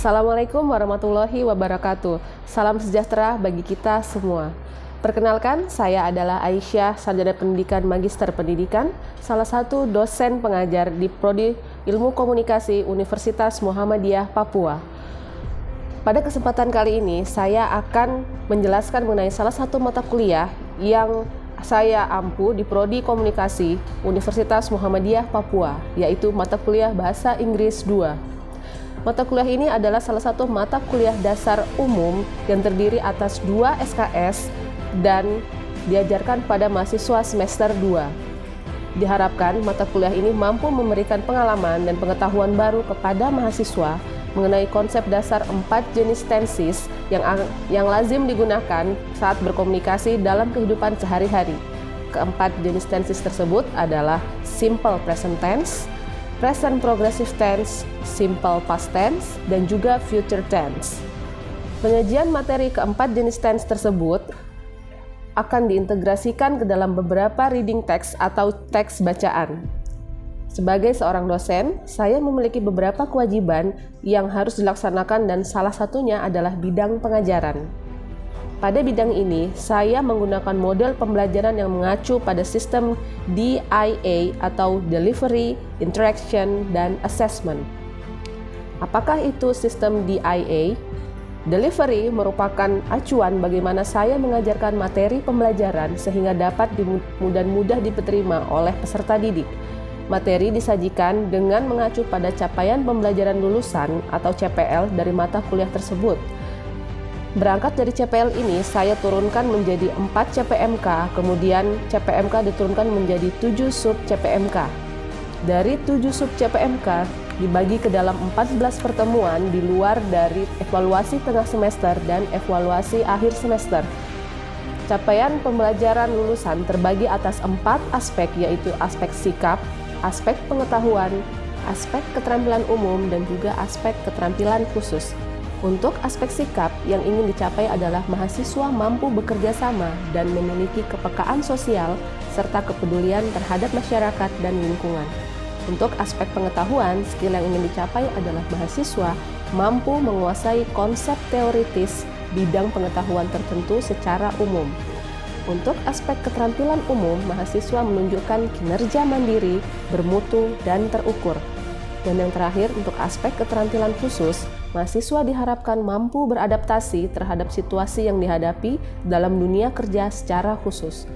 Assalamualaikum warahmatullahi wabarakatuh. Salam sejahtera bagi kita semua. Perkenalkan, saya adalah Aisyah, sarjana pendidikan Magister Pendidikan, salah satu dosen pengajar di Prodi Ilmu Komunikasi Universitas Muhammadiyah Papua. Pada kesempatan kali ini, saya akan menjelaskan mengenai salah satu mata kuliah yang saya ampu di Prodi Komunikasi Universitas Muhammadiyah Papua, yaitu mata kuliah Bahasa Inggris 2. Mata kuliah ini adalah salah satu mata kuliah dasar umum yang terdiri atas 2 SKS dan diajarkan pada mahasiswa semester 2. Diharapkan mata kuliah ini mampu memberikan pengalaman dan pengetahuan baru kepada mahasiswa mengenai konsep dasar 4 jenis tenses yang lazim digunakan saat berkomunikasi dalam kehidupan sehari-hari. Keempat jenis tenses tersebut adalah simple present tense, present progressive tense, simple past tense, dan juga future tense. Penyajian materi keempat jenis tense tersebut akan diintegrasikan ke dalam beberapa reading text atau teks bacaan. Sebagai seorang dosen, saya memiliki beberapa kewajiban yang harus dilaksanakan dan salah satunya adalah bidang pengajaran. Pada bidang ini, saya menggunakan model pembelajaran yang mengacu pada sistem DIA atau Delivery, Interaction, dan Assessment. Apakah itu sistem DIA? Delivery merupakan acuan bagaimana saya mengajarkan materi pembelajaran sehingga dapat mudah diterima oleh peserta didik. Materi disajikan dengan mengacu pada capaian pembelajaran lulusan atau CPL dari mata kuliah tersebut. Berangkat dari CPL ini, saya turunkan menjadi 4 CPMK, kemudian CPMK diturunkan menjadi 7 sub CPMK. Dari 7 sub CPMK dibagi ke dalam 14 pertemuan di luar dari evaluasi tengah semester dan evaluasi akhir semester. Capaian pembelajaran lulusan terbagi atas 4 aspek, yaitu aspek sikap, aspek pengetahuan, aspek keterampilan umum, dan juga aspek keterampilan khusus. Untuk aspek sikap yang ingin dicapai adalah mahasiswa mampu bekerja sama dan memiliki kepekaan sosial serta kepedulian terhadap masyarakat dan lingkungan. Untuk aspek pengetahuan, skill yang ingin dicapai adalah mahasiswa mampu menguasai konsep teoritis bidang pengetahuan tertentu secara umum. Untuk aspek keterampilan umum, mahasiswa menunjukkan kinerja mandiri, bermutu, dan terukur. Dan yang terakhir, untuk aspek keterampilan khusus, mahasiswa diharapkan mampu beradaptasi terhadap situasi yang dihadapi dalam dunia kerja secara khusus.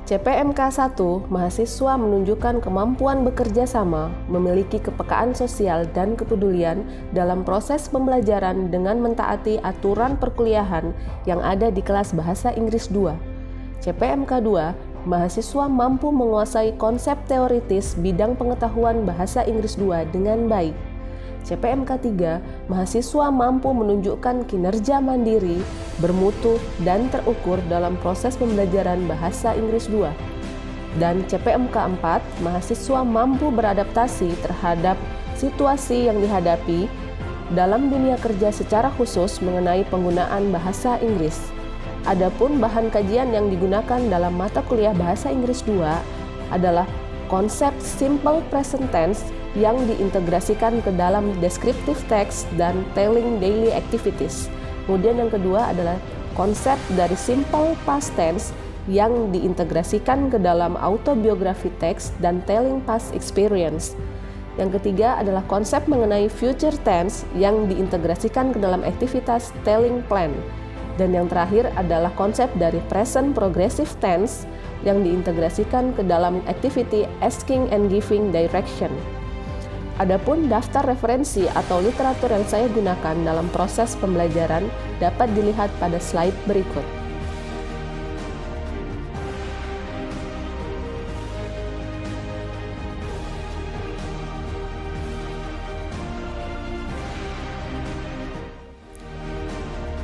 CPMK 1, mahasiswa menunjukkan kemampuan bekerja sama, memiliki kepekaan sosial dan kepedulian dalam proses pembelajaran dengan mentaati aturan perkuliahan yang ada di kelas Bahasa Inggris 2. CPMK 2, mahasiswa mampu menguasai konsep teoritis bidang pengetahuan Bahasa Inggris 2 dengan baik. CPMK 3, mahasiswa mampu menunjukkan kinerja mandiri, bermutu, dan terukur dalam proses pembelajaran Bahasa Inggris 2. Dan CPMK 4, mahasiswa mampu beradaptasi terhadap situasi yang dihadapi dalam dunia kerja secara khusus mengenai penggunaan bahasa Inggris. Adapun bahan kajian yang digunakan dalam mata kuliah Bahasa Inggris 2 adalah konsep simple present tense yang diintegrasikan ke dalam descriptive text dan telling daily activities. Kemudian yang kedua adalah konsep dari simple past tense yang diintegrasikan ke dalam autobiography text dan telling past experience. Yang ketiga adalah konsep mengenai future tense yang diintegrasikan ke dalam aktivitas telling plan. Dan yang terakhir adalah konsep dari present progressive tense yang diintegrasikan ke dalam activity asking and giving direction. Adapun daftar referensi atau literatur yang saya gunakan dalam proses pembelajaran dapat dilihat pada slide berikut.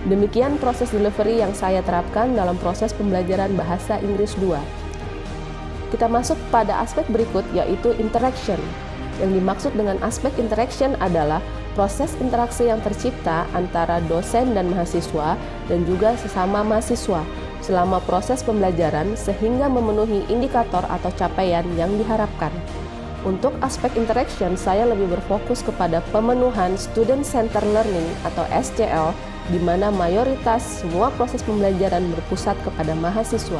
Demikian proses delivery yang saya terapkan dalam proses pembelajaran Bahasa Inggris 2. Kita masuk pada aspek berikut, yaitu interaction. Yang dimaksud dengan aspek interaction adalah proses interaksi yang tercipta antara dosen dan mahasiswa dan juga sesama mahasiswa selama proses pembelajaran sehingga memenuhi indikator atau capaian yang diharapkan. Untuk aspek interaction, saya lebih berfokus kepada pemenuhan Student Center Learning atau SCL, di mana mayoritas semua proses pembelajaran berpusat kepada mahasiswa.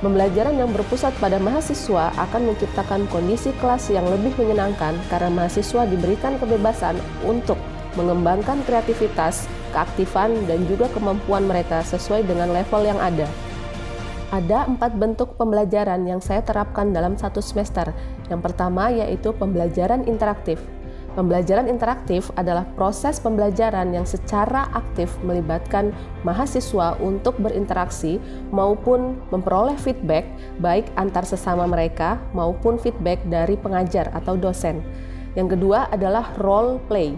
Pembelajaran yang berpusat pada mahasiswa akan menciptakan kondisi kelas yang lebih menyenangkan karena mahasiswa diberikan kebebasan untuk mengembangkan kreativitas, keaktifan, dan juga kemampuan mereka sesuai dengan level yang ada. Ada 4 bentuk pembelajaran yang saya terapkan dalam 1 semester. Yang pertama yaitu pembelajaran interaktif. Pembelajaran interaktif adalah proses pembelajaran yang secara aktif melibatkan mahasiswa untuk berinteraksi maupun memperoleh feedback baik antar sesama mereka maupun feedback dari pengajar atau dosen. Yang kedua adalah role play,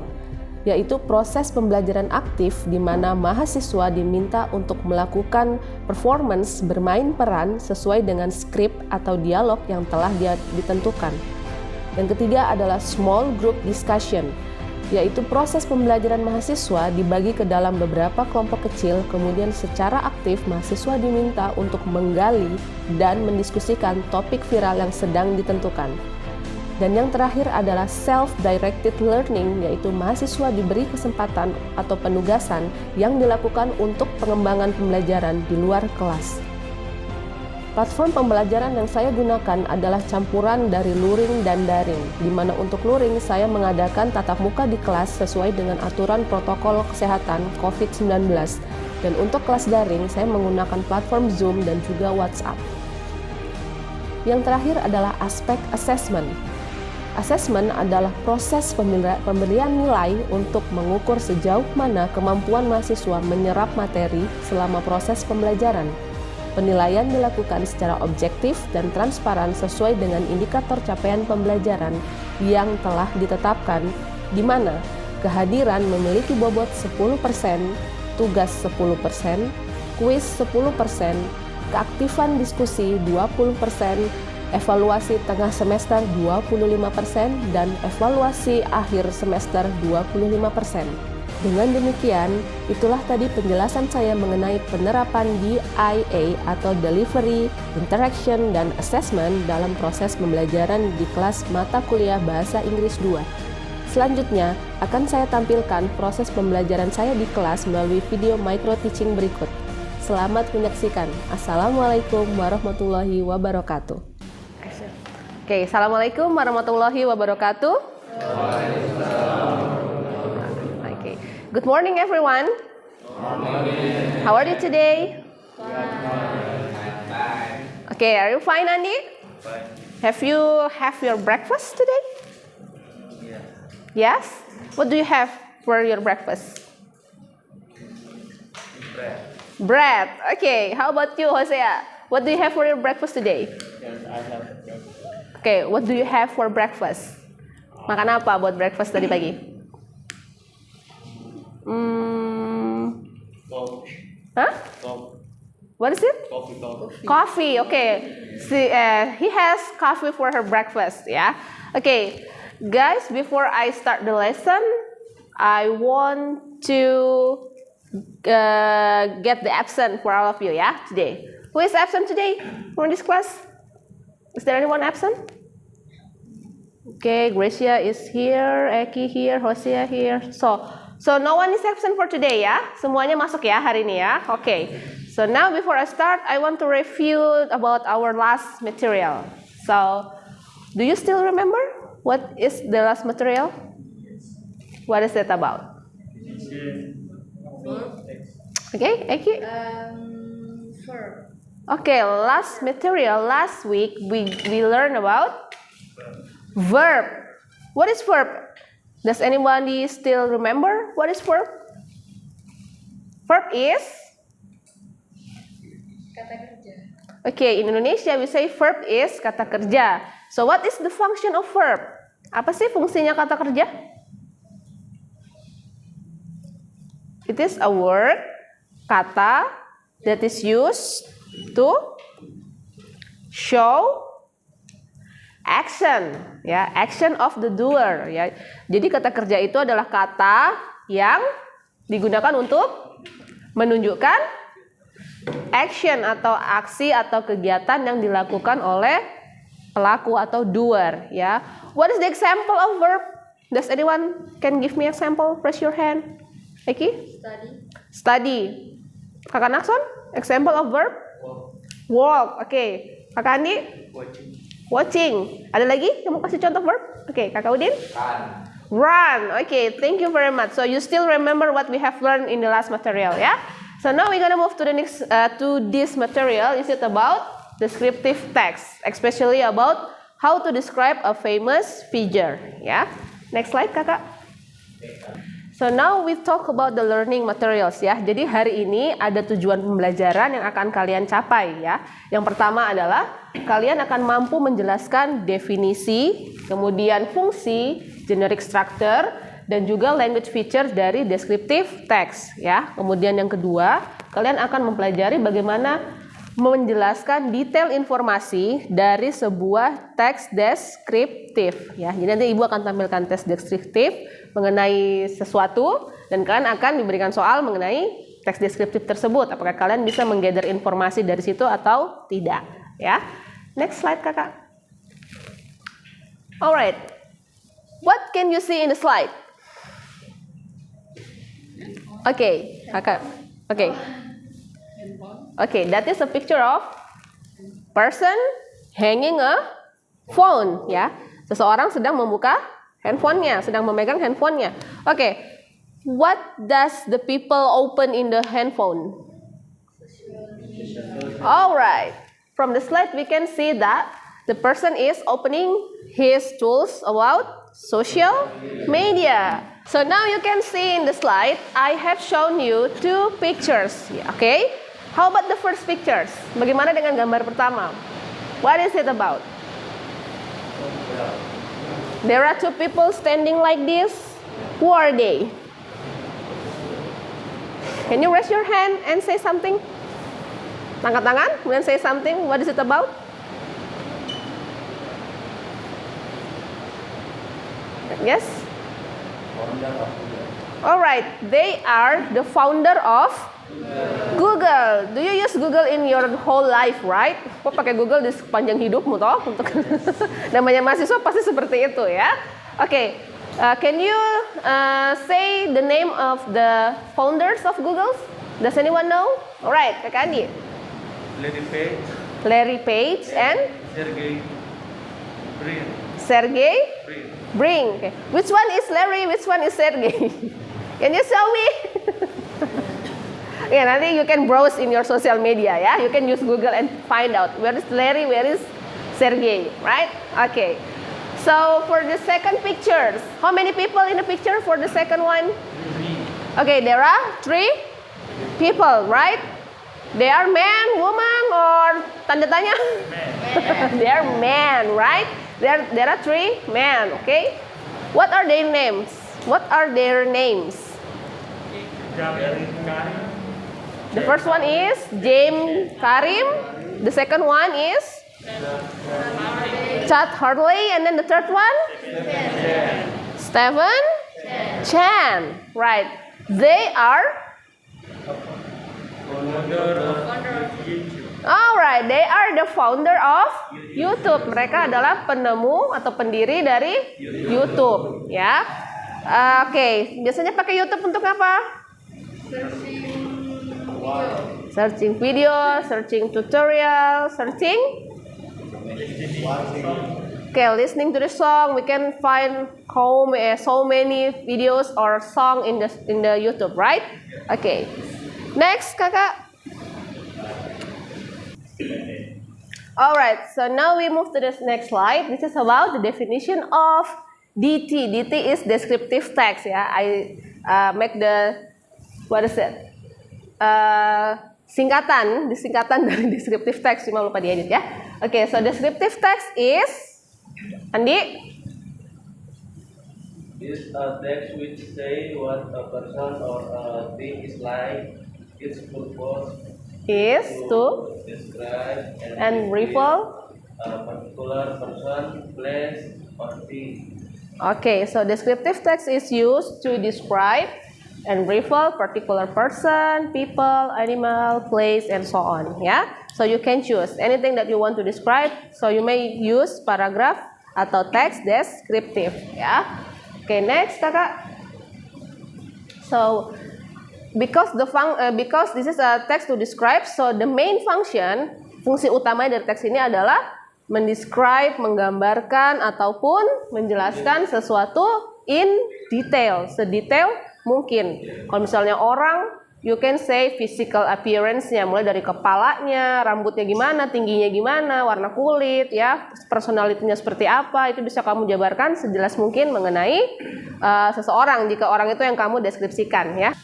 yaitu proses pembelajaran aktif di mana mahasiswa diminta untuk melakukan performance bermain peran sesuai dengan skrip atau dialog yang telah ditentukan. Yang ketiga adalah small group discussion, yaitu proses pembelajaran mahasiswa dibagi ke dalam beberapa kelompok kecil, kemudian secara aktif mahasiswa diminta untuk menggali dan mendiskusikan topik viral yang sedang ditentukan. Dan yang terakhir adalah self-directed learning, yaitu mahasiswa diberi kesempatan atau penugasan yang dilakukan untuk pengembangan pembelajaran di luar kelas. Platform pembelajaran yang saya gunakan adalah campuran dari luring dan daring, di mana untuk luring saya mengadakan tatap muka di kelas sesuai dengan aturan protokol kesehatan COVID-19. Dan untuk kelas daring saya menggunakan platform Zoom dan juga WhatsApp. Yang terakhir adalah aspek assessment. Assessment adalah proses pemberian nilai untuk mengukur sejauh mana kemampuan mahasiswa menyerap materi selama proses pembelajaran. Penilaian dilakukan secara objektif dan transparan sesuai dengan indikator capaian pembelajaran yang telah ditetapkan, di mana kehadiran memiliki bobot 10%, tugas 10%, kuis 10%, keaktifan diskusi 20%, evaluasi tengah semester 25%, dan evaluasi akhir semester 25%. Dengan demikian, itulah tadi penjelasan saya mengenai penerapan DIA atau Delivery, Interaction, dan Assessment dalam proses pembelajaran di kelas mata kuliah Bahasa Inggris 2. Selanjutnya, akan saya tampilkan proses pembelajaran saya di kelas melalui video micro teaching berikut. Selamat menyaksikan. Assalamualaikum warahmatullahi wabarakatuh. Oke, assalamualaikum warahmatullahi wabarakatuh. Okay. Good morning, everyone. How are you today? Okay, are you fine, Andy? Have you your breakfast today? Yes. What do you have for your breakfast? Bread. Okay. How about you, Hosea? What do you have for your breakfast today? Yes, I have breakfast. Okay, what do you have for breakfast? Makan apa buat breakfast tadi pagi? Coffee. Huh? Coffee. What is it? Coffee. Coffee. Okay. He has coffee for her breakfast. Yeah. Okay, guys. Before I start the lesson, I want to get the absent for all of you. Yeah, today. Who is absent today from this class? Is there anyone absent? Okay, Gracia is here, Eki here, Hosea here. So no one is absent for today ya. Semuanya masuk ya hari ini ya. Okay. So now before I start, I want to review about our last material. So, do you still remember what is the last material? What is it about? Okay, Eki. Verb. Okay, last week we learned about verb. What is verb? Does anybody still remember what is verb? Verb is? Kata kerja. Okay, in Indonesia we say verb is kata kerja. So what is the function of verb? Apa sih fungsinya kata kerja? It is a word, kata, that is used to show action, ya, action of the doer, ya. Jadi kata kerja itu adalah kata yang digunakan untuk menunjukkan action atau aksi atau kegiatan yang dilakukan oleh pelaku atau doer, ya. What is the example of verb? Does anyone can give me example? Raise your hand. Eki? Study. Study. Kakak Nakson? Example of verb? Walk. Oke. Kakak Andi? Watching. Watching. Ada lagi yang mau kasih contoh verb? Oke. Kakak Udin? Run. Okay, thank you very much. So you still remember what we have learned in the last material, yeah? So now we're gonna move to the next to this material. Is it about descriptive text, especially about how to describe a famous figure, yeah? Next slide, kakak. So now we talk about the learning materials, ya. Jadi hari ini ada tujuan pembelajaran yang akan kalian capai, ya. Yang pertama adalah kalian akan mampu menjelaskan definisi, kemudian fungsi, generic structure, dan juga language features dari descriptive text, ya. Kemudian yang kedua, kalian akan mempelajari bagaimana menjelaskan detail informasi dari sebuah teks deskriptif, ya. Jadi nanti Ibu akan tampilkan teks deskriptif mengenai sesuatu dan kalian akan diberikan soal mengenai teks deskriptif tersebut. Apakah kalian bisa menggather informasi dari situ atau tidak, ya. Next slide, kakak. Alright, what can you see in the slide? Okay, kakak. Okay. Okay, that is a picture of person hanging a phone, ya. Seseorang sedang membuka handphonenya, sedang memegang handphonenya. Okay, what does the people open in the handphone? Alright, from the slide we can see that the person is opening his tools about social media. So now you can see in the slide, I have shown you two pictures, okay? How about the first pictures? Bagaimana dengan gambar pertama? What is it about? There are two people standing like this. Who are they? Can you raise your hand and say something? Angkat tangan, kemudian say something. What is it about? Yes? Alright, they are the founder of Google. Do you use Google in your whole life, right? Kok pakai Google di sepanjang hidupmu toh? Untuk namanya mahasiswa pasti seperti itu, ya. Oke, can you say the name of the founders of Google? Does anyone know? Alright, kakak Andi. Larry Page. Larry Page and Sergey Brin. Okay. Which one is Larry? Which one is Sergey? Can you show me? Yeah, nanti you can browse in your social media, ya. You can use Google and find out where is Larry, where is Sergey, right? Okay. So for the second pictures, how many people in the picture for the second one? Okay, there are 3 people, right? They are man, woman, or tanda tanya? They are men, right? There are 3 men, okay? What are their names? What are their names? The first one is James Karim. The second one is Chad Hurley, and then the third one? Stephen Chan. Right. They are alright, they are the founder of YouTube. Mereka adalah penemu atau pendiri dari YouTube, ya. Oke, biasanya pakai YouTube untuk apa? Searching video, searching tutorial, searching. Okay, listening to the song, we can find so many videos or song in the YouTube, right? Okay. Next, kakak. Alright, so now we move to the next slide. This is about the definition of DT. DT is descriptive text, ya. I make the what is it? Singkatan dari descriptive text, cuma lupa diedit, ya. Okay, so descriptive text is Andi. Is a text which say what a person or a thing is like. Its purpose Is to describe and refer a particular person, place, or thing. Okay, so descriptive text is used to describe and refer particular person, people, animal, place, and so on. Ya, so you can choose anything that you want to describe. So you may use paragraph atau text descriptive. Ya, okay, next kakak. So because this is a text to describe, so the main function, fungsi utama dari teks ini adalah mendescribe, menggambarkan ataupun menjelaskan sesuatu in detail, sedetail mungkin. Kalau misalnya orang, you can say physical appearance-nya, mulai dari kepalanya, rambutnya gimana, tingginya gimana, warna kulit, ya, personality-nya seperti apa, itu bisa kamu jabarkan sejelas mungkin mengenai seseorang jika orang itu yang kamu deskripsikan, ya.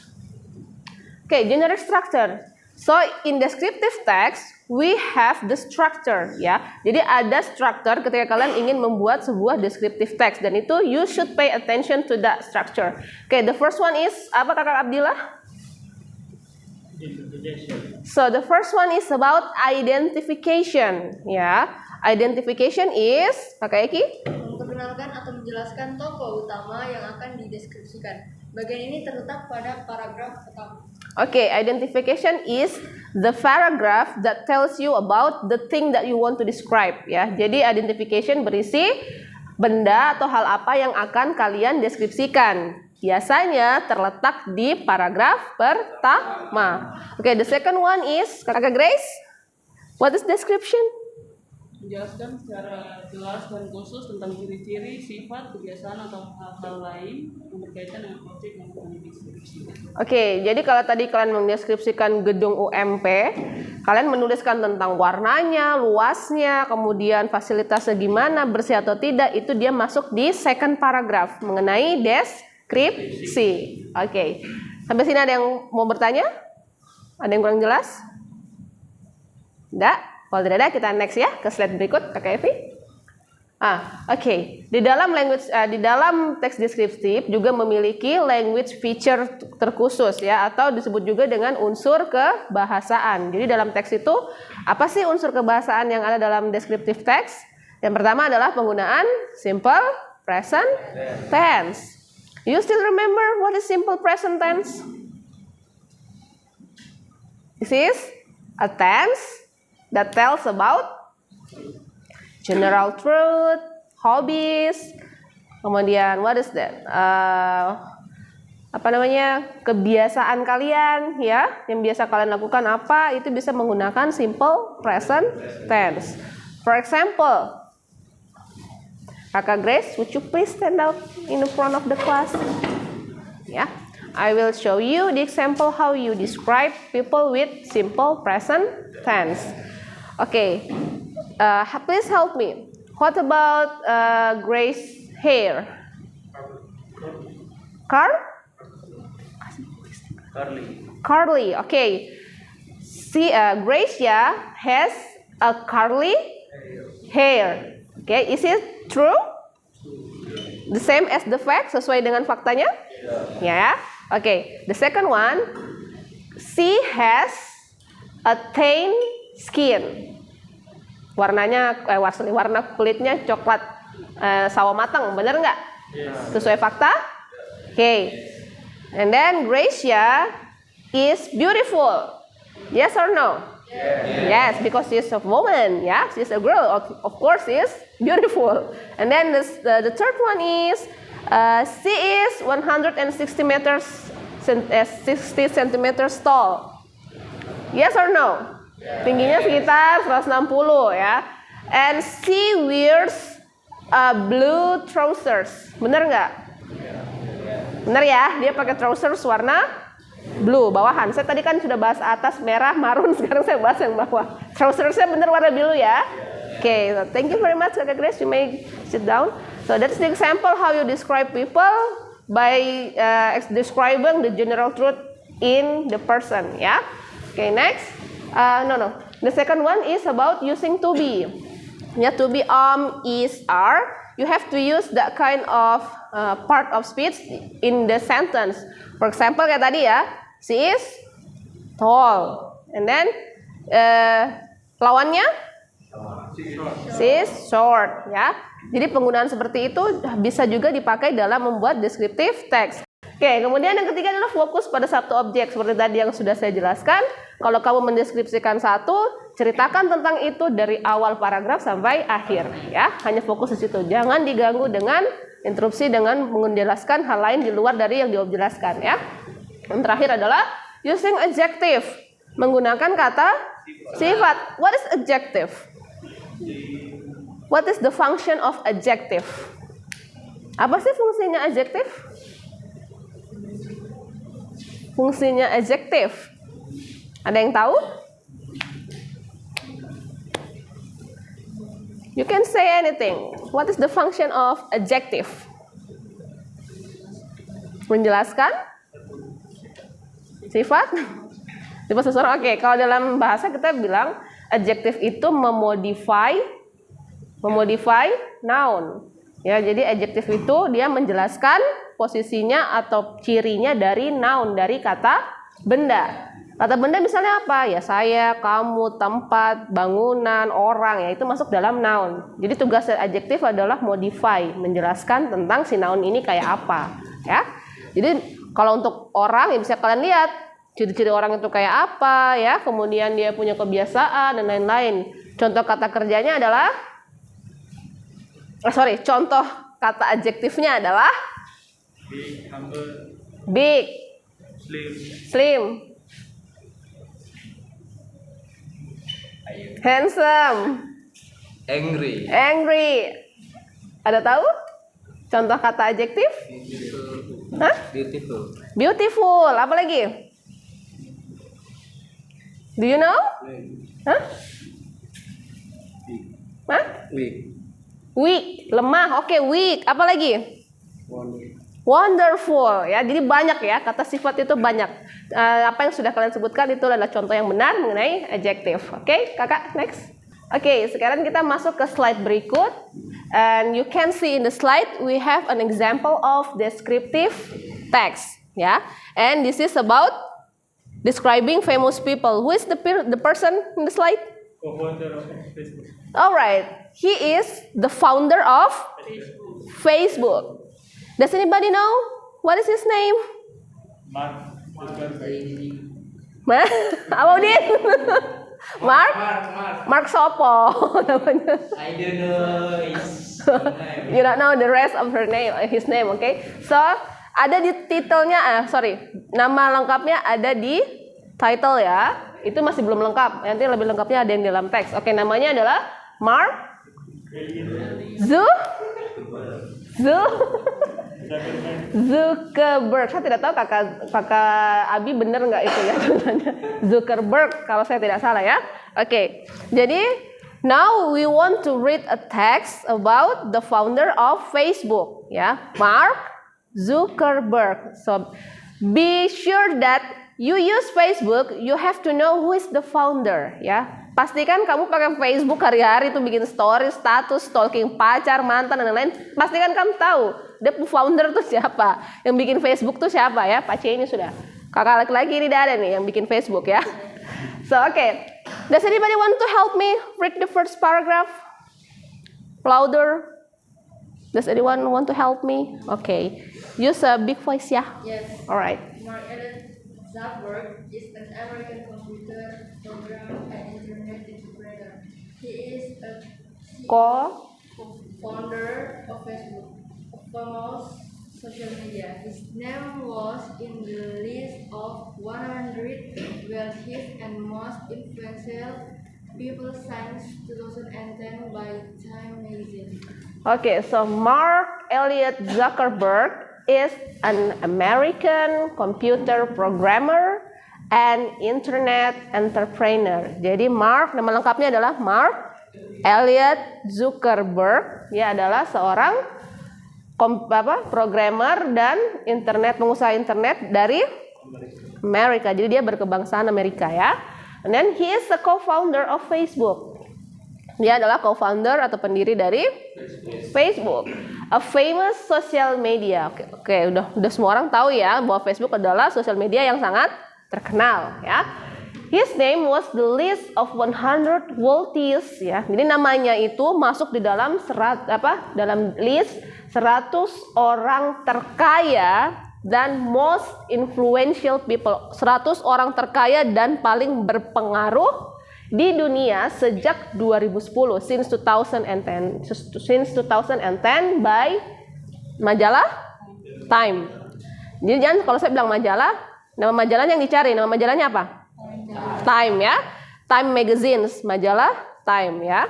Okay, generic structure. So in descriptive text we have the structure, ya. Jadi ada structure ketika kalian ingin membuat sebuah descriptive text, dan itu you should pay attention to that structure. Okay, the first one is apa kakak Abdillah? So the first one is about identification, ya. Identification is kakak Eki? Memperkenalkan atau menjelaskan tokoh utama yang akan dideskripsikan. Bagian ini terletak pada paragraf pertama. Okay, identification is the paragraph that tells you about the thing that you want to describe, ya. Jadi identification berisi benda atau hal apa yang akan kalian deskripsikan. Biasanya terletak di paragraf pertama. Okay, the second one is kakak Grace. What is description? Menjelaskan secara jelas dan khusus tentang ciri-ciri, sifat, kebiasaan atau hal-hal lain yang berkaitan dengan objek yang akan dideskripsikan. Oke, jadi kalau tadi kalian mendeskripsikan gedung UMP, kalian menuliskan tentang warnanya, luasnya, kemudian fasilitasnya gimana, bersih atau tidak, itu dia masuk di second paragraph mengenai deskripsi. Oke, sampai sini ada yang mau bertanya? Ada yang kurang jelas? Enggak? Kalau tidak ada, kita next ya ke slide berikut, Kakak Evi. Oke. Di dalam teks deskriptif juga memiliki language feature terkhusus, ya, atau disebut juga dengan unsur kebahasaan. Jadi dalam teks itu apa sih unsur kebahasaan yang ada dalam deskriptif teks? Yang pertama adalah penggunaan simple present tense. You still remember what is simple present tense? This is a tense that tells about general truth, hobbies, kemudian what is that? Kebiasaan kalian, ya, yang biasa kalian lakukan apa, itu bisa menggunakan simple present tense. For example, Kakak Grace, would you please stand out in the front of the class? Ya, I will show you the example how you describe people with simple present tense. Okay, please help me. What about Grace hair? Curly. Okay. See, Gracia has a curly hair. Okay, is it true? The same as the fact, sesuai dengan faktanya? Ya. Okay. The second one, she has a tan skin. Warna kulitnya coklat sawo matang, benar nggak? Sesuai fakta? Okay. And then Gracia is beautiful. Yes or no? Yes, because she's a woman. Yeah, she's a girl. Of course, she's beautiful. And then the third one is she is 160 centimeters tall. Yes or no? Tingginya sekitar 160, ya. And she wears blue trousers. Bener nggak? Bener ya, dia pakai trousers warna blue bawahan. Saya tadi kan sudah bahas atas merah, marun, sekarang saya bahas yang bawah. Trousersnya bener warna biru ya. Okay, so thank you very much, Kakak Grace. You may sit down. So that's the example how you describe people by describing the general truth in the person, ya. Okay, next. No. The second one is about using to be. Ya, to be, is, are. You have to use that kind of part of speech in the sentence. For example, kayak tadi ya, she is tall. And then lawannya, she is short. Ya. Jadi penggunaan seperti itu bisa juga dipakai dalam membuat descriptive text. Oke, kemudian yang ketiga adalah fokus pada satu objek. Seperti tadi yang sudah saya jelaskan, kalau kamu mendeskripsikan satu, ceritakan tentang itu dari awal paragraf sampai akhir, ya. Hanya fokus di situ. Jangan diganggu dengan interupsi dengan menjelaskan hal lain di luar dari yang dijelaskan, ya. Yang terakhir adalah using adjective, menggunakan kata sifat. What is adjective? What is the function of adjective? Apa sih fungsinya adjective? Fungsinya adjective. Ada yang tahu? You can say anything. What is the function of adjective? Menjelaskan sifat? Sifat seseorang. Oke, kalau dalam bahasa kita bilang adjective itu memodify noun. Ya, jadi adjective itu dia menjelaskan posisinya atau cirinya dari noun, dari kata benda. Kata benda misalnya apa? Ya saya, kamu, tempat, bangunan, orang, ya itu masuk dalam noun. Jadi tugas adjective adalah modify, menjelaskan tentang si noun ini kayak apa, ya. Jadi kalau untuk orang ya bisa kalian lihat ciri-ciri orang itu kayak apa, ya. Kemudian dia punya kebiasaan dan lain-lain. Contoh kata kerjanya adalah contoh kata adjektifnya adalah Big, humble, big, slim, slim, handsome, Angry. angry. Ada tahu? Contoh kata adjektif? Hah? Beautiful. Beautiful. Apa lagi? Do you know? Hah? Hah? Weak. Weak, lemah. Oke, weak. Apa lagi? Wonderful. Ya, jadi banyak ya, kata sifat itu banyak. Apa yang sudah kalian sebutkan itu adalah contoh yang benar mengenai adjective. Oke, kakak, next. Oke, sekarang kita masuk ke slide berikut. And you can see in the slide we have an example of descriptive text. Ya, and this is about describing famous people. Who is the person in the slide? co-founder of Facebook. Alright, he is the founder of Facebook. Does anybody know what is his name? Mark Zuckerberg. Apa Udin? Mark? Mark Sopo namanya. I don't know his name. You don't know the rest of his name, okay? So ada di titelnya, nama lengkapnya ada di title ya. Itu masih belum lengkap. Nanti lebih lengkapnya ada yang di dalam teks. Oke, namanya adalah Mark Zuckerberg. Saya tidak tahu kakak Abi bener nggak itu ya tulisannya. Zuckerberg kalau saya tidak salah ya. Oke, jadi now we want to read a text about the founder of Facebook, ya, Mark Zuckerberg. So be sure that you use Facebook, you have to know who is the founder, ya. Pastikan kamu pakai Facebook hari-hari tuh bikin story, status, stalking pacar, mantan dan lain-lain. Pastikan kamu tahu dia founder tuh siapa, yang bikin Facebook tuh siapa ya. Pak C ini sudah. Kakak laki-laki ini ada nih yang bikin Facebook ya. So okay, does anybody want to help me read the first paragraph? Louder. Does anyone want to help me? Okay, use a big voice ya. Yes. Alright. Mark Zuckerberg is an American computer program and internet entrepreneur. He is a co-founder of Facebook, a famous social media. His name was in the list of 100 wealthiest and most influential people since 2010 by Time magazine. Okay, so Mark Elliott Zuckerberg is an American computer programmer and internet entrepreneur. Jadi Mark, nama lengkapnya adalah Mark Elliott Zuckerberg. Dia adalah seorang programmer dan pengusaha internet dari Amerika. Jadi dia berkebangsaan Amerika ya. And then he is the co-founder of Facebook. Dia adalah co-founder atau pendiri dari Facebook, a famous social media. Oke, udah semua orang tahu ya bahwa Facebook adalah sosial media yang sangat terkenal ya. His name was the list of 100 wealthiest ya. Jadi namanya itu masuk di dalam dalam list 100 orang terkaya dan most influential people, 100 orang terkaya dan paling berpengaruh di dunia sejak 2010, since 2010 by majalah Time. Jadi jangan kalau saya bilang majalah, nama majalahnya yang dicari, nama majalahnya apa? Time ya, Time Magazines, majalah Time ya.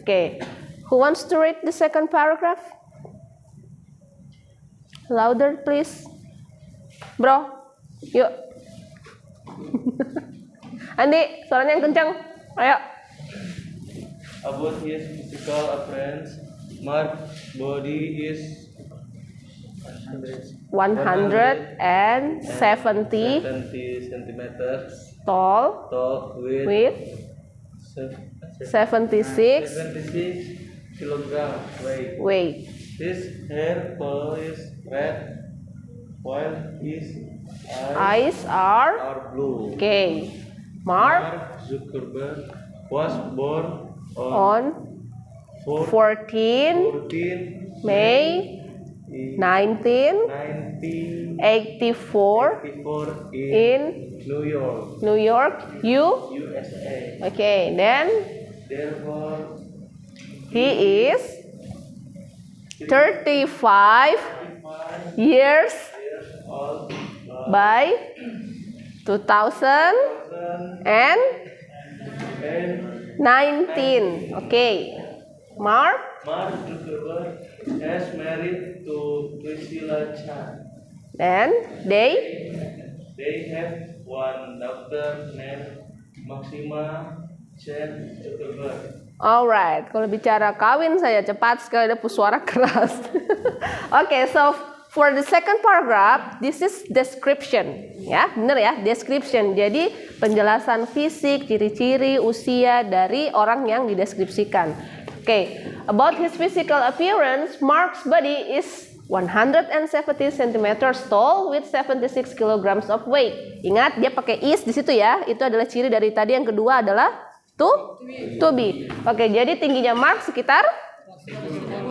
Oke, who wants to read the second paragraph? Louder please. Bro, yuk. Andi, suaranya yang kencang. Ayo. About his physical appearance, Mark's body is 170 70 centimeters tall tall with 76 kilogram weight. weight. His hair color is red, while his Eyes are are blue. okay. Mark Mark Zuckerberg was born on 14 14 May 1984 1984 in New York, New York, USA. Okay, then Therefore, he is 35 years all by 2019. and Okay, Mark Mark Zuckerberg has married to Priscilla Chan. then they They have one daughter named Maxima Chan Zuckerberg. alright. Kalau bicara kawin saya cepat sekali, ada suara keras. Okay, so for the second paragraph, this is description. Ya, benar ya, description. Jadi penjelasan fisik, ciri-ciri, usia dari orang yang dideskripsikan. Okay, about his physical appearance, Mark's body is 170 cm tall with 76 kg of weight. Ingat, dia pakai is di situ ya. Itu adalah ciri dari tadi. Yang kedua adalah to be. Oke, jadi tingginya Mark sekitar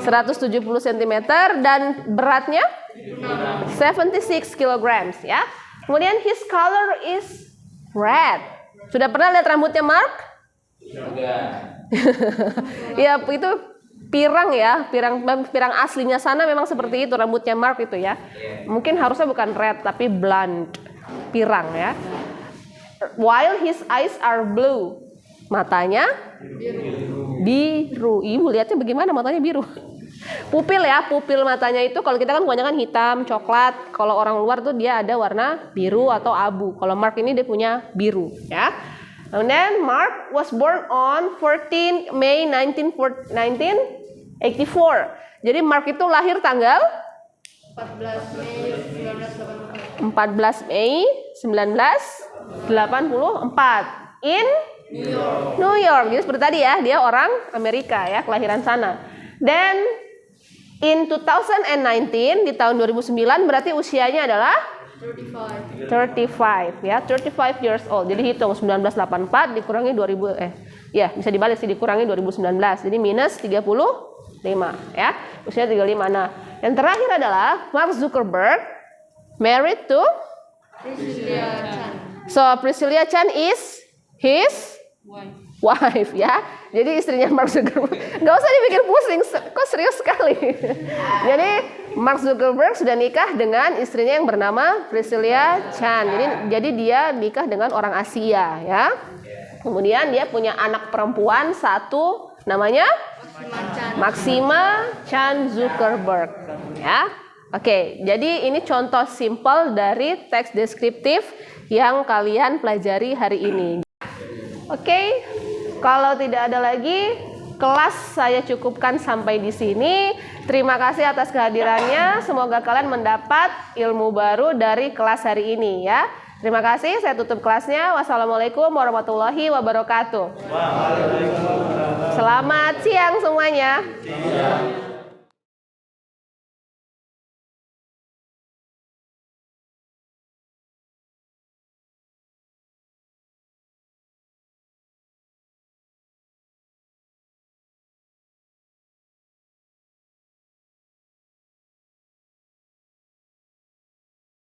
170 cm dan beratnya 76 kg ya. Kemudian his color is red. Sudah pernah lihat rambutnya Mark? Ya, itu pirang ya, pirang aslinya sana memang seperti itu rambutnya Mark itu ya. Mungkin harusnya bukan red tapi blonde, pirang ya. While his eyes are blue, matanya biru. Ibu lihatnya bagaimana matanya biru? Pupil ya, pupil matanya itu kalau kita kan kebanyakan hitam, coklat. Kalau orang luar tuh dia ada warna biru atau abu. Kalau Mark ini dia punya biru ya. And then Mark was born on 14 May 1984. Jadi Mark itu lahir tanggal 14 Mei 1984 in New York. Jadi seperti tadi ya, dia orang Amerika ya, kelahiran sana. Then in 2019, di tahun 2009 berarti usianya adalah 35 ya, 35 years old. Jadi hitung 1984 dikurangi 2000 bisa dibalik sih, dikurangi 2019. Jadi minus 35 ya. Usia 35. Nah, yang terakhir adalah Mark Zuckerberg married to Priscilla Chan. So Priscilla Chan is his wife ya. Jadi istrinya Mark Zuckerberg. Gak usah dipikir pusing, kok serius sekali. Jadi Mark Zuckerberg sudah nikah dengan istrinya yang bernama Priscilla Chan. Jadi dia nikah dengan orang Asia ya. Kemudian dia punya anak perempuan satu, namanya Maxima Chan Zuckerberg ya. Oke, jadi ini contoh simpel dari teks deskriptif yang kalian pelajari hari ini. Oke, kalau tidak ada lagi, kelas saya cukupkan sampai di sini. Terima kasih atas kehadirannya. Semoga kalian mendapat ilmu baru dari kelas hari ini ya. Terima kasih, saya tutup kelasnya. Wassalamualaikum warahmatullahi wabarakatuh. Selamat siang semuanya.